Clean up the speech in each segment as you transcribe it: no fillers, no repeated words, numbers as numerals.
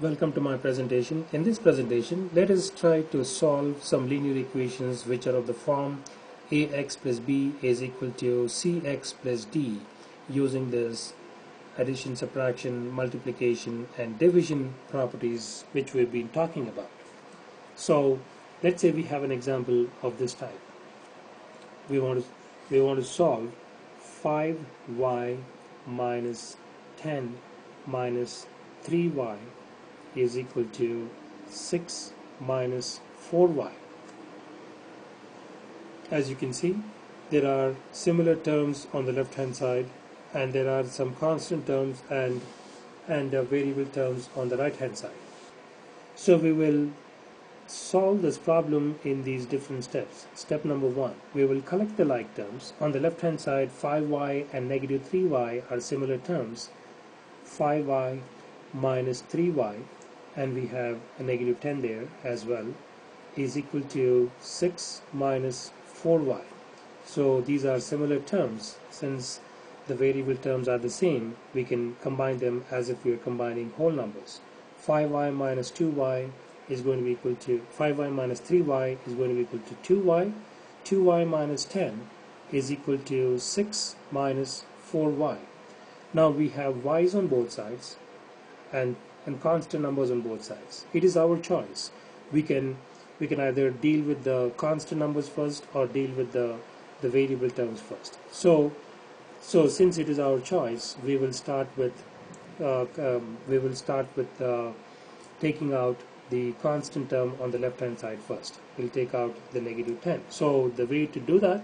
Welcome to my presentation. In this presentation, let us try to solve some linear equations which are of the form ax plus b is equal to cx plus d using this addition, subtraction, multiplication and division properties which we've been talking about. So let's say we have an example of this type. We want to solve 5y minus 10 minus 3y is equal to 6 minus 4y. As you can see, there are similar terms on the left hand side and there are some constant terms and variable terms on the right hand side. So we will solve this problem in these different steps. Step number 1, we will collect the like terms. On the left hand side, 5y and negative 3y are similar terms. 5y minus 3y, and we have a negative 10 there as well, is equal to 6 minus 4y. So these are similar terms. Since the variable terms are the same, we can combine them as if we are combining whole numbers. 5y minus 2y is going to be equal to 5y minus 3y is going to be equal to 2y. 2y minus 10 is equal to 6 minus 4y. Now we have y's on both sides and constant numbers on both sides. It is our choice. We can either deal with the constant numbers first or deal with the variable terms first. So since it is our choice, we will start with taking out the constant term on the left hand side first. We'll take out the negative 10. So the way to do that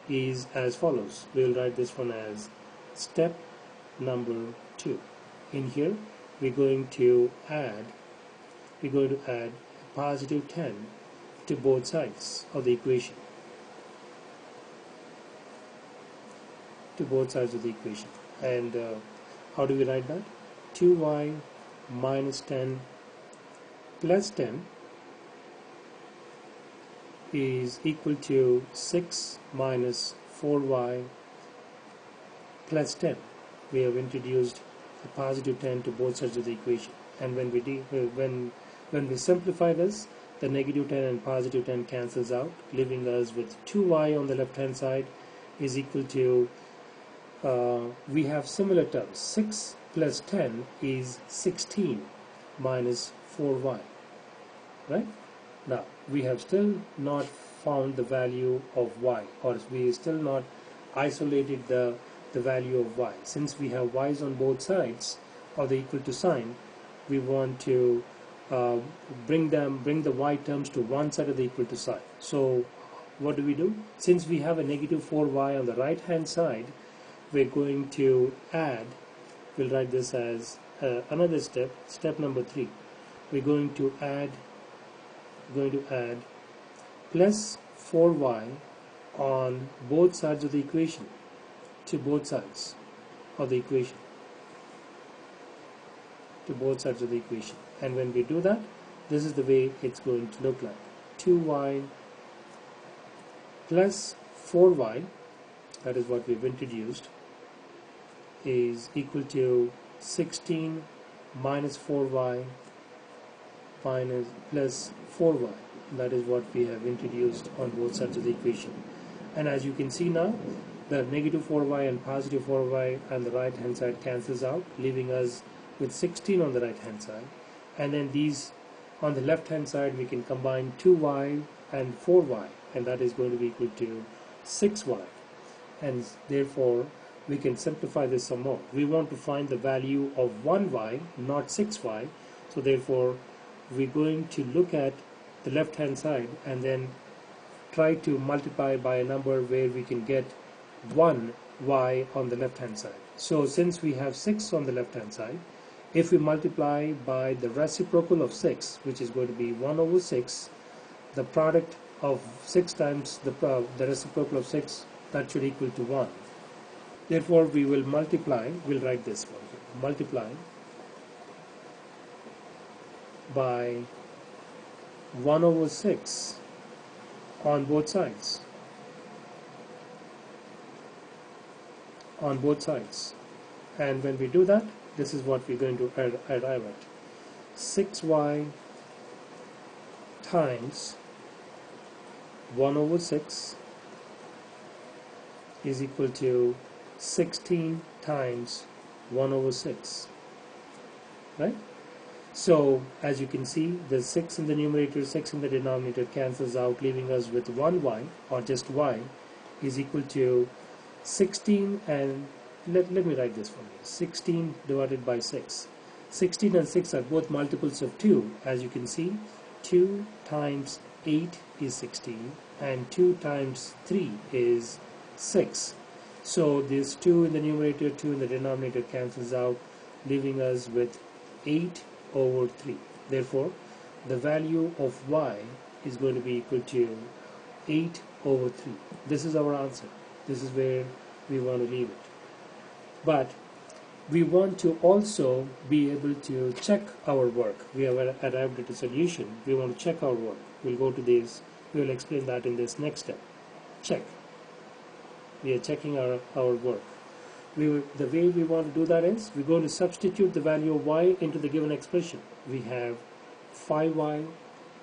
is as follows. We'll write this one as step number 2. In here we're going to add positive 10 to both sides of the equation. And how do we write that? 2y minus 10 plus 10 is equal to 6 minus 4y plus 10. We have introduced a positive 10 to both sides of the equation, and when we simplify this, the negative 10 and positive 10 cancels out, leaving us with 2y on the left hand side is equal to we have similar terms. 6 plus 10 is 16 minus 4y. Right? Now we have still not found the value of y, or we still not isolated the value of y. Since we have y's on both sides of the equal to sign, we want to bring the y terms to one side of the equal to sign. So what do? Since we have a negative 4y on the right hand side, we're going to add, we'll write this as another step number 3. We're going to add plus 4y on both sides of the equation, to both sides of the equation, and when we do that, this is the way it's going to look like. 2y plus 4y, that is what we've introduced, is equal to 16 minus 4y plus 4y. That is what we have introduced on both sides of the equation. And as you can see now, the negative 4y and positive 4y on the right hand side cancels out, leaving us with 16 on the right hand side. And then these on the left hand side, we can combine 2y and 4y, and that is going to be equal to 6y. And therefore we can simplify this some more. We want to find the value of 1y, not 6y. So therefore we're going to look at the left hand side and then try to multiply by a number where we can get 1y on the left hand side. So since we have 6 on the left hand side, if we multiply by the reciprocal of 6, which is going to be 1 over 6, the product of 6 times the reciprocal of 6, that should equal to 1. Therefore we will multiply, we'll write this one here, multiply by 1 over 6 on both sides. And when we do that, this is what we're going to arrive at. 6y times 1 over 6 is equal to 16 times 1 over 6, right? So as you can see, the 6 in the numerator, 6 in the denominator cancels out, leaving us with 1y, or just y, is equal to 16, and let me write this for you. 16 divided by 6. 16 and 6 are both multiples of 2. As you can see, 2 times 8 is 16, and 2 times 3 is 6. So this 2 in the numerator, 2 in the denominator cancels out, leaving us with 8 over 3. Therefore, the value of y is going to be equal to 8 over 3. This is our answer. This is where we want to leave it. But we want to also be able to check our work. We have arrived at a solution. We want to check our work. We'll go to this. We will explain that in this next step. Check. We are checking our work. The way we want to do that is we're going to substitute the value of y into the given expression. We have 5y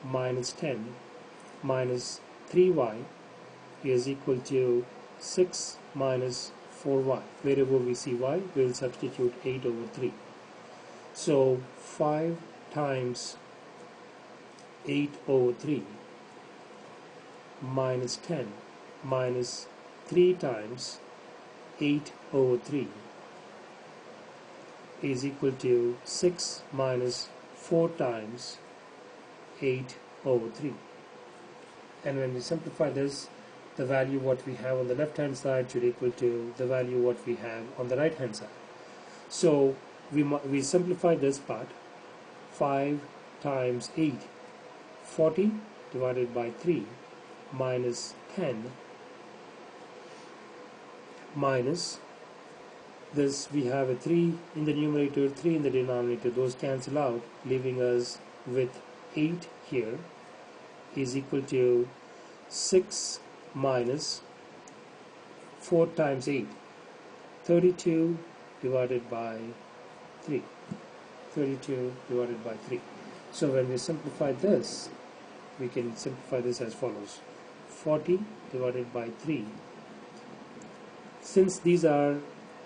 minus 10 minus 3y is equal to 6 minus 4y. Wherever we see y, we will substitute 8 over 3. So 5 times 8 over 3 minus 10 minus 3 times 8 over 3 is equal to 6 minus 4 times 8 over 3. And when we simplify this, the value what we have on the left hand side should equal to the value what we have on the right hand side. So we simplify this part. 5 times 8, 40 divided by 3 minus 10 minus this, we have a 3 in the numerator, 3 in the denominator, those cancel out, leaving us with 8 here is equal to 6 minus 4 times 8, 32 divided by 3, 32 divided by 3. So when we simplify this, we can simplify this as follows: 40 divided by 3. Since these are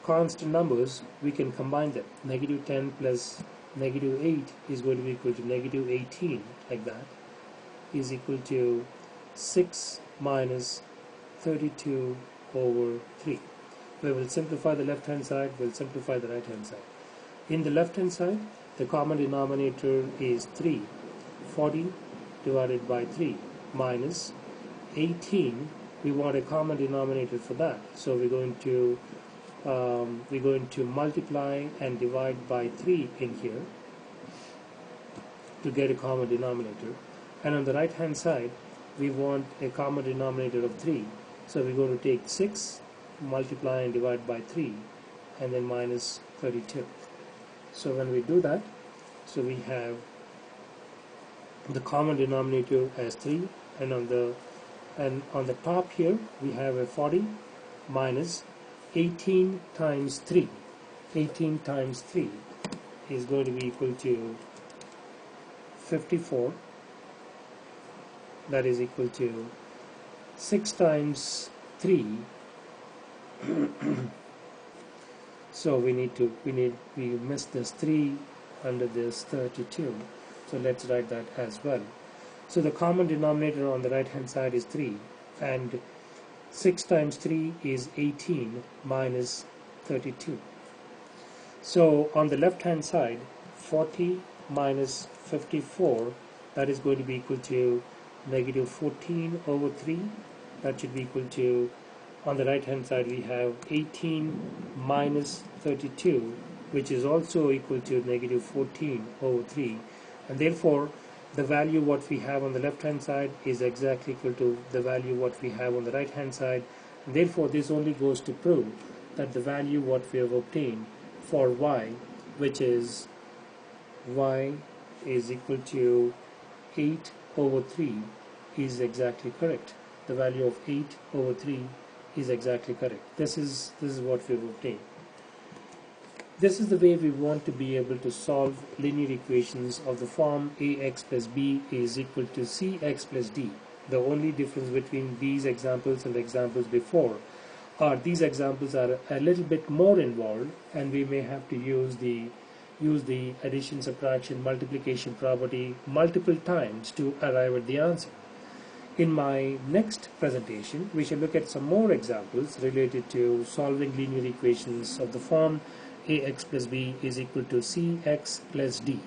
constant numbers, we can combine them. Negative 10 plus negative 8 is going to be equal to negative 18, like that, is equal to 6 minus 32 over 3. We will simplify the left hand side, we'll simplify the right hand side. In the left hand side, the common denominator is 3. 40 divided by 3 minus 18. We want a common denominator for that, so we're going to multiply and divide by 3 in here to get a common denominator. And on the right hand side, we want a common denominator of 3, so we're going to take 6, multiply and divide by 3, and then minus 32. So when we do that, so we have the common denominator as 3, and on the top here we have a 40 minus 18 times 3. 18 times 3 is going to be equal to 54. That is equal to 6 times 3. So we missed this 3 under this 32. So let's write that as well. So the common denominator on the right hand side is 3, and 6 times 3 is 18 minus 32. So on the left hand side, 40 minus 54, that is going to be equal to negative 14 over 3. That should be equal to, on the right hand side we have 18 minus 32, which is also equal to negative 14 over 3, and therefore the value what we have on the left hand side is exactly equal to the value what we have on the right hand side. And therefore this only goes to prove that the value what we have obtained for y, which is y is equal to 8 over 3, is exactly correct. The value of 8 over 3 is exactly correct. This is what we have obtained. This is the way we want to be able to solve linear equations of the form ax plus b is equal to cx plus d. The only difference between these examples and the examples before are these examples are a little bit more involved, and we may have to use the addition, subtraction, multiplication property multiple times to arrive at the answer. In my next presentation, we shall look at some more examples related to solving linear equations of the form ax plus b is equal to cx plus d.